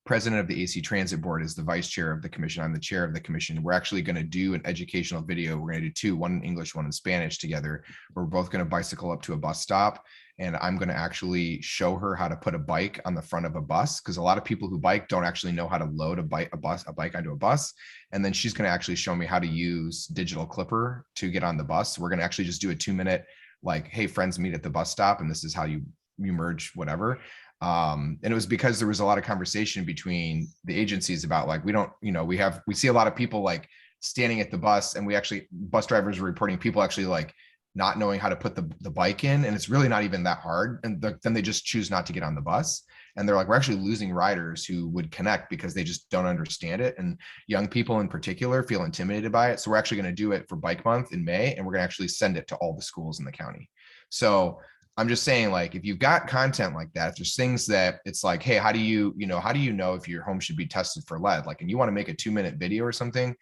president of the AC Transit Board is the vice chair of the commission. I'm the chair of the commission. We're actually going to do an educational video. We're going to do two, one in English, one in Spanish together. We're both going to bicycle up to a bus stop and I'm going to actually show her how to put a bike on the front of a bus, because a lot of people who bike don't actually know how to load a bike onto a bus. And then she's going to actually show me how to use digital clipper to get on the bus. We're going to actually just do a 2-minute, like, hey, friends, meet at the bus stop, and this is how you merge whatever. And it was because there was a lot of conversation between the agencies about, like, we don't, we see a lot of people like standing at the bus, and bus drivers were reporting people actually like not knowing how to put the bike in, and it's really not even that hard. And then they just choose not to get on the bus. And they're like, we're actually losing riders who would connect because they just don't understand it. And young people in particular feel intimidated by it. So we're actually going to do it for Bike Month in May, and we're going to actually send it to all the schools in the county. So I'm just saying, like, if you've got content like that, if there's things that it's like, hey, how do you know if your home should be tested for lead? Like, and you want to make a 2-minute video or something,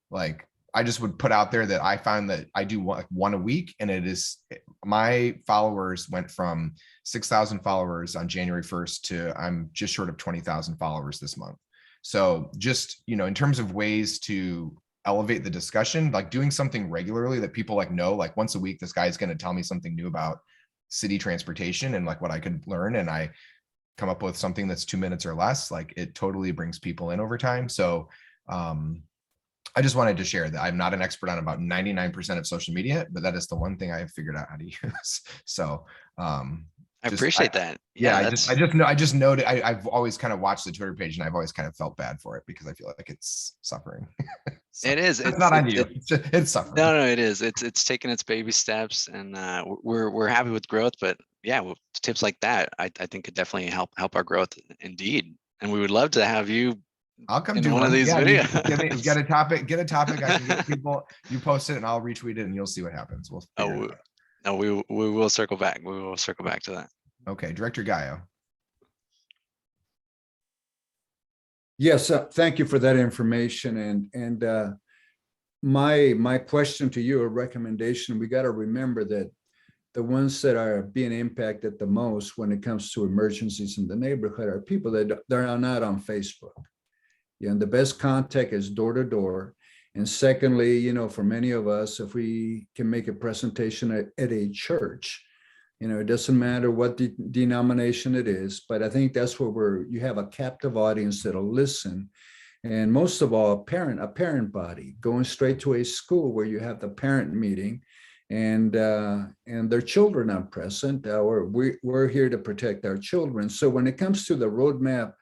like, I just would put out there that I found that I do one a week, and my followers went from 6,000 followers on January 1st to I'm just short of 20,000 followers this month. So just, in terms of ways to elevate the discussion, like doing something regularly that people like know, like once a week, this guy's going to tell me something new about city transportation and like what I could learn, and I come up with something that's 2 minutes or less, like it totally brings people in over time. So I just wanted to share that I'm not an expert on about 99% of social media, but that is the one thing I have figured out how to use. So I appreciate that. Yeah, I just noted, I've always kind of watched the Twitter page, and I've always kind of felt bad for it because I feel like it's suffering. So it is. It's not on you. It's suffering. No, it is. It's taking its baby steps, and we're happy with growth. But yeah, tips like that, I think could definitely help our growth indeed. And we would love to have you. I'll come in do one of these videos. Get a topic. I can get people. You post it, and I'll retweet it, and you'll see what happens. We'll figure it out. No, we will circle back. We will circle back to that. Okay, Director Gaio. Yes, thank you for that information. And my question to you, a recommendation, we got to remember that the ones that are being impacted the most when it comes to emergencies in the neighborhood are people that are not on Facebook. And the best contact is door to door. And secondly, for many of us, if we can make a presentation at a church, it doesn't matter what denomination it is, but I think that's where you have a captive audience that'll listen. And most of all, a parent body going straight to a school where you have the parent meeting and their children are present. We're here to protect our children. So when it comes to the roadmap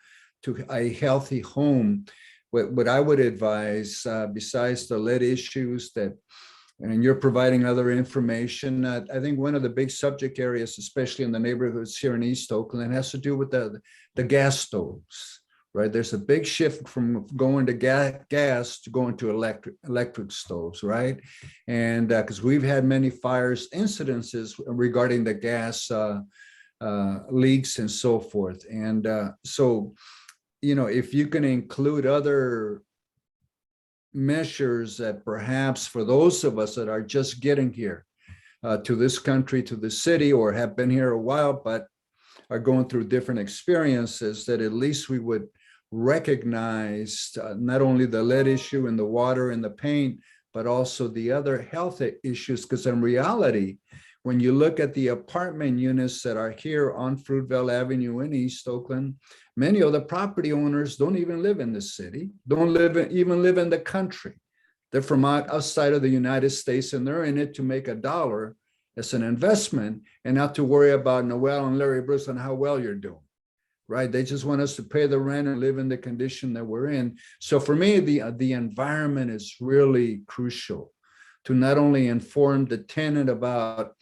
to a healthy home, what I would advise, besides the lead issues and you're providing other information, I think one of the big subject areas, especially in the neighborhoods here in East Oakland, has to do with the gas stoves, right? There's a big shift from going to gas to going to electric stoves, right? And because we've had many fires incidences regarding the gas leaks and so forth. And so, if you can include other measures that perhaps for those of us that are just getting here to this country, to the city, or have been here a while, but are going through different experiences, that at least we would recognize not only the lead issue and the water and the paint, but also the other health issues. Because in reality, when you look at the apartment units that are here on Fruitvale Avenue in East Oakland, many of the property owners don't even live in the city, don't even live in the country. They're from outside of the United States, and they're in it to make $1 as an investment and not to worry about Noel and Larry Brooks and how well you're doing, right? They just want us to pay the rent and live in the condition that we're in. So for me, the environment is really crucial to not only inform the tenant about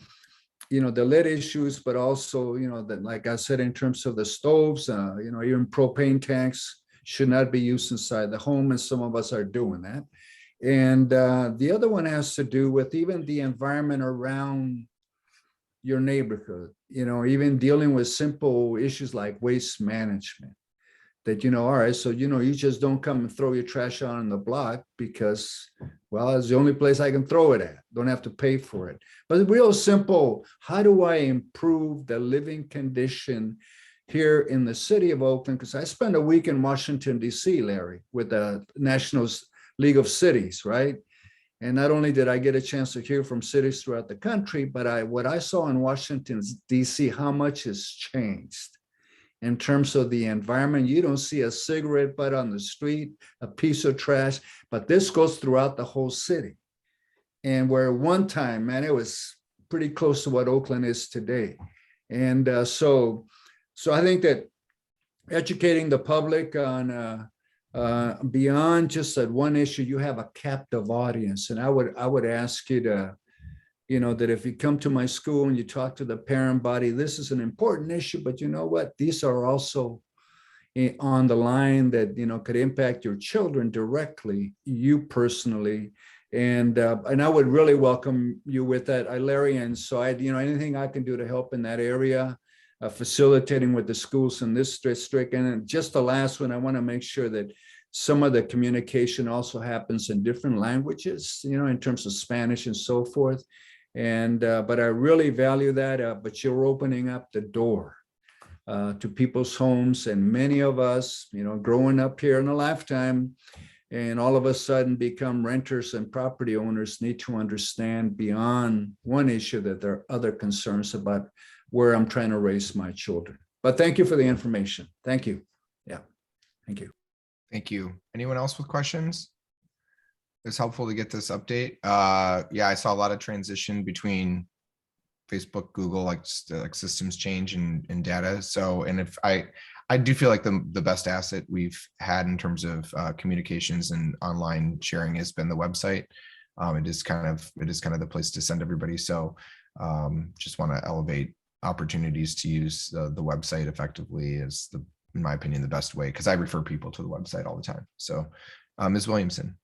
the lead issues, but also, that, like I said, in terms of the stoves, even propane tanks should not be used inside the home, and some of us are doing that. And the other one has to do with even the environment around your neighborhood, even dealing with simple issues like waste management. That, all right, so, you just don't come and throw your trash out on the block because, well, it's the only place I can throw it at. Don't have to pay for it. But real simple, how do I improve the living condition here in the city of Oakland? Because I spent a week in Washington, D.C., Larry, with the National League of Cities, right? And not only did I get a chance to hear from cities throughout the country, but what I saw in Washington, DC, how much has changed in terms of the environment. You don't see a cigarette butt on the street, a piece of trash, but this goes throughout the whole city. And where one time, man, it was pretty close to what Oakland is today. And so I think that educating the public on beyond just that one issue, you have a captive audience. And I would ask you to, that if you come to my school and you talk to the parent body, this is an important issue, but you know what? These are also on the line that, could impact your children directly, you personally. And I would really welcome you with that, Larry. And so anything I can do to help in that area, facilitating with the schools in this district. And then just the last one, I want to make sure that some of the communication also happens in different languages, in terms of Spanish and so forth. And but I really value that. But you're opening up the door to people's homes, and many of us, growing up here in a lifetime, and all of a sudden become renters and property owners, need to understand beyond one issue that there are other concerns about where I'm trying to raise my children. But thank you for the information. Thank you. Yeah, thank you. Thank you. Anyone else with questions? It's helpful to get this update. Yeah, I saw a lot of transition between Facebook, Google, like systems change and data. So, and if I do feel like the best asset we've had in terms of communications and online sharing has been the website. It is kind of the place to send everybody. So just want to elevate opportunities to use the website effectively is in my opinion, the best way, because I refer people to the website all the time. So Ms. Williamson.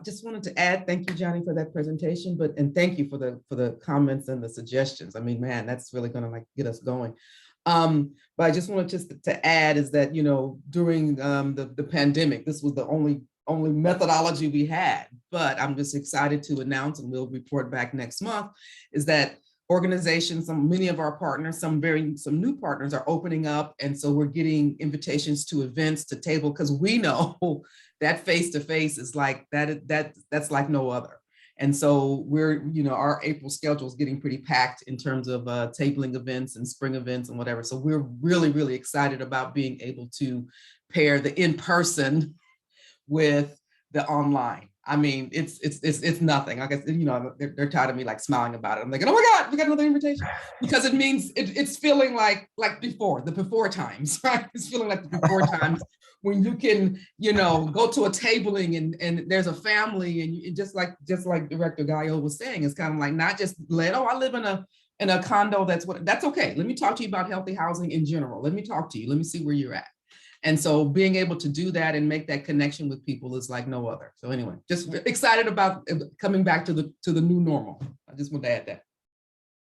Just wanted to add, thank you, Johnny, for that presentation, and thank you for the comments and the suggestions. I mean, man, that's really going to get us going. But I just wanted to add is that, during the pandemic, this was the only methodology we had. But I'm just excited to announce, and we'll report back next month, is that organizations, many of our partners, some new partners are opening up. And so we're getting invitations to events, to table, because we know that face-to-face is like, that's like no other. And so we're, our April schedule is getting pretty packed in terms of tabling events and spring events and whatever. So we're really, really excited about being able to pair the in-person with the online. I mean, it's nothing. I guess, they're tired of me like smiling about it. I'm like, oh my God, we got another invitation, because it means it's feeling like the before times, right? It's feeling like the before times when you can, go to a tabling and there's a family, and you, just like Director Gallo was saying, it's kind of like not just I live in a condo. That's okay. Let me talk to you about healthy housing in general. Let me talk to you. Let me see where you're at. And so being able to do that and make that connection with people is like no other. So anyway, just excited about coming back to the new normal. I just want to add that.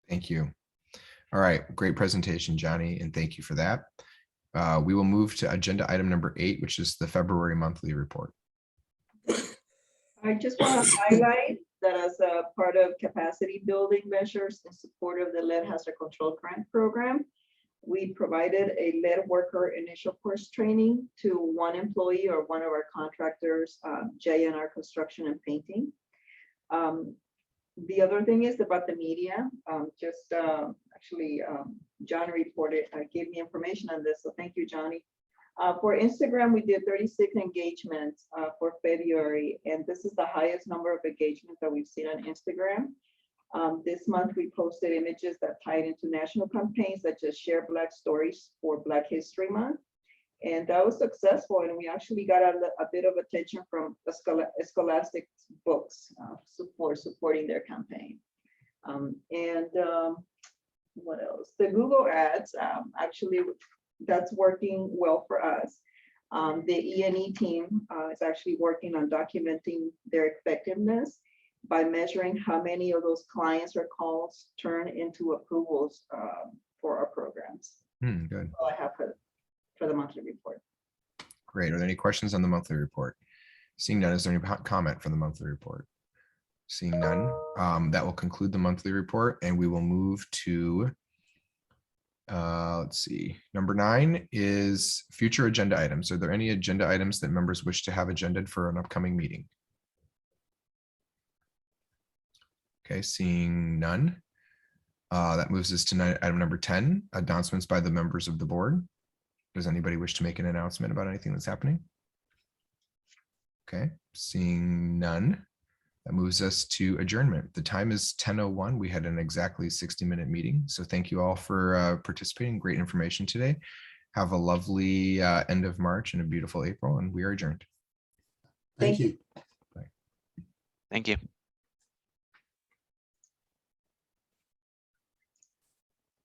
Thank you. All right, great presentation, Johnny, and thank you for that. We will move to agenda item number 8, which is the February monthly report. I just want to highlight that as a part of capacity building measures in support of the lead hazard control grant program, we provided a lead worker initial course training to one employee or one of our contractors, JNR Construction and Painting. The other thing is about the media. John reported, gave me information on this, so thank you, Johnny. For Instagram, we did 36 engagements for February, and this is the highest number of engagements that we've seen on Instagram. This month, we posted images that tied into national campaigns such as Share Black Stories for Black History Month. And that was successful. And we actually got a bit of attention from Scholastic Books for supporting their campaign. What else? The Google ads, actually, that's working well for us. The E&E team is actually working on documenting their effectiveness by measuring how many of those clients or calls turn into approvals for our programs. Good. All I have for the monthly report. Great. Are there any questions on the monthly report? Seeing none, is there any comment for the monthly report? Seeing none, that will conclude the monthly report, and we will move to, let's see, number 9 is future agenda items. Are there any agenda items that members wish to have agended for an upcoming meeting? Okay, seeing none. That moves us to item number 10, announcements by the members of the board. Does anybody wish to make an announcement about anything that's happening? Okay, seeing none. That moves us to adjournment. The time is 10:01. We had an exactly 60-minute meeting. So thank you all for participating. Great information today. Have a lovely end of March and a beautiful April, and we are adjourned. Thank you. Thank you.